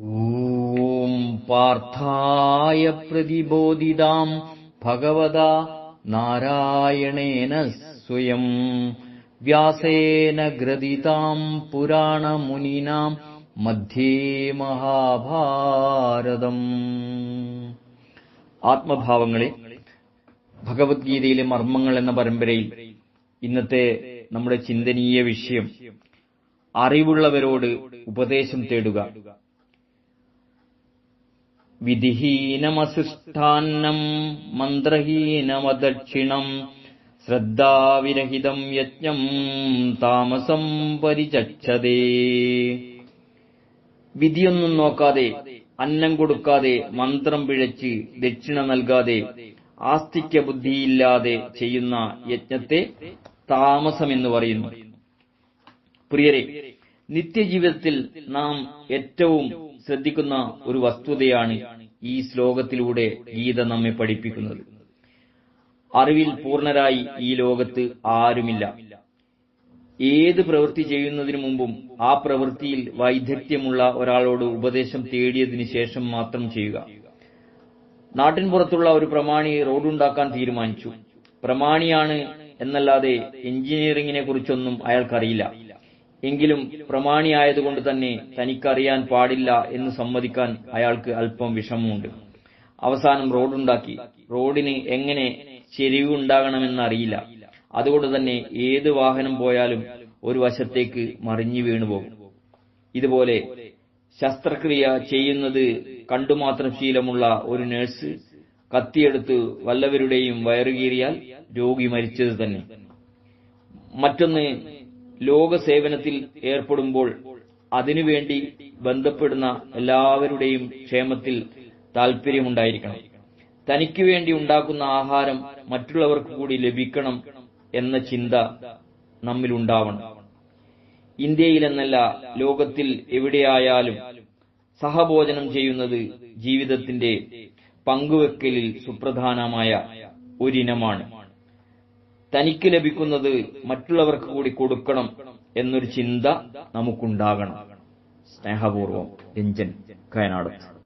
ഓം പാർത്ഥായ പ്രതിബോധിതാം ഭഗവതാ നാരായണേന സ്വയം വ്യാസേന ഗ്രഥിതാം പുരാണമുനിനാം മധ്യേ മഹാഭാരതം. ആത്മഭാവങ്ങളെ, ഭഗവത്ഗീതയിലെ മർമ്മങ്ങൾ എന്ന പരമ്പരയിൽ ഇന്നത്തെ നമ്മുടെ ചിന്തനീയ വിഷയം അറിവുള്ളവരോട് ഉപദേശം തേടുക. വിധിഹീനമസിഷ്ഠാന്നം മന്ത്രഹീനമദക്ഷിണം ശ്രദ്ധാവിരഹിതം യജ്ഞം താമസം പരിചക്ഷതേ. വിധിയൊന്നും നോക്കാതെ, അന്നം കൊടുക്കാതെ, മന്ത്രം പിഴച്ച്, ദക്ഷിണ നൽകാതെ, ആസ്തിക്യ ബുദ്ധിയില്ലാതെ ചെയ്യുന്ന യജ്ഞത്തെ താമസമെന്ന് പറയുന്നു. പ്രിയരെ, നിത്യജീവിതത്തിൽ നാം ഏറ്റവും ശ്രദ്ധിക്കുന്ന ഒരു വസ്തുതയാണ് ഈ ശ്ലോകത്തിലൂടെ ഗീത നമ്മെ പഠിപ്പിക്കുന്നത്. അറിവിൽ പൂർണ്ണരായി ഈ ലോകത്ത് ആരുമില്ല. ഏത് പ്രവൃത്തി ചെയ്യുന്നതിനു മുമ്പും ആ പ്രവൃത്തിയിൽ വൈദഗ്ധ്യമുള്ള ഒരാളോട് ഉപദേശം തേടിയതിനു ശേഷം മാത്രം ചെയ്യുക. നാട്ടിൻപുറത്തുള്ള ഒരു പ്രമാണി റോഡുണ്ടാക്കാൻ തീരുമാനിച്ചു. പ്രമാണിയാണ് എന്നല്ലാതെ എഞ്ചിനീയറിംഗിനെ കുറിച്ചൊന്നും അയാൾക്കറിയില്ല. എങ്കിലും പ്രമാണിയായതുകൊണ്ട് തന്നെ തനിക്കറിയാൻ പാടില്ല എന്ന് സമ്മതിക്കാൻ അയാൾക്ക് അല്പം വിഷമമുണ്ട്. അവസാനം റോഡുണ്ടാക്കി. റോഡിന് എങ്ങനെ ചെരിവുണ്ടാകണമെന്നറിയില്ല. അതുകൊണ്ട് തന്നെ ഏത് വാഹനം പോയാലും ഒരു വശത്തേക്ക് മറിഞ്ഞു വീണുപോകും. ഇതുപോലെ ശസ്ത്രക്രിയ ചെയ്യുന്നത് കണ്ടുമാത്രം ശീലമുള്ള ഒരു നഴ്സ് കത്തിയെടുത്ത് വല്ലവരുടെയും വയറുകീറിയാൽ രോഗി മരിച്ചത് തന്നെ. മറ്റൊന്ന്, ലോകസേവനത്തിൽ ഏർപ്പെടുമ്പോൾ അതിനുവേണ്ടി ബന്ധപ്പെടുന്ന എല്ലാവരുടെയും ക്ഷേമത്തിൽ താൽപര്യമുണ്ടായിരിക്കണം. തനിക്ക് വേണ്ടി ഉണ്ടാക്കുന്ന ആഹാരം മറ്റുള്ളവർക്ക് കൂടി ലഭിക്കണം എന്ന ചിന്ത നമ്മിലുണ്ടാവണം. ഇന്ത്യയിലെന്നല്ല, ലോകത്തിൽ എവിടെയായാലും സഹഭോജനം ചെയ്യുന്നത് ജീവിതത്തിന്റെ പങ്കുവെക്കലിൽ സുപ്രധാനമായ ഒരിനമാണ്. തനിക്ക് ലഭിക്കുന്നത് മറ്റുള്ളവർക്ക് കൂടി കൊടുക്കണം എന്നൊരു ചിന്ത നമുക്കുണ്ടാകണം. സ്നേഹപൂർവം, രഞ്ജൻ, കയനാട്.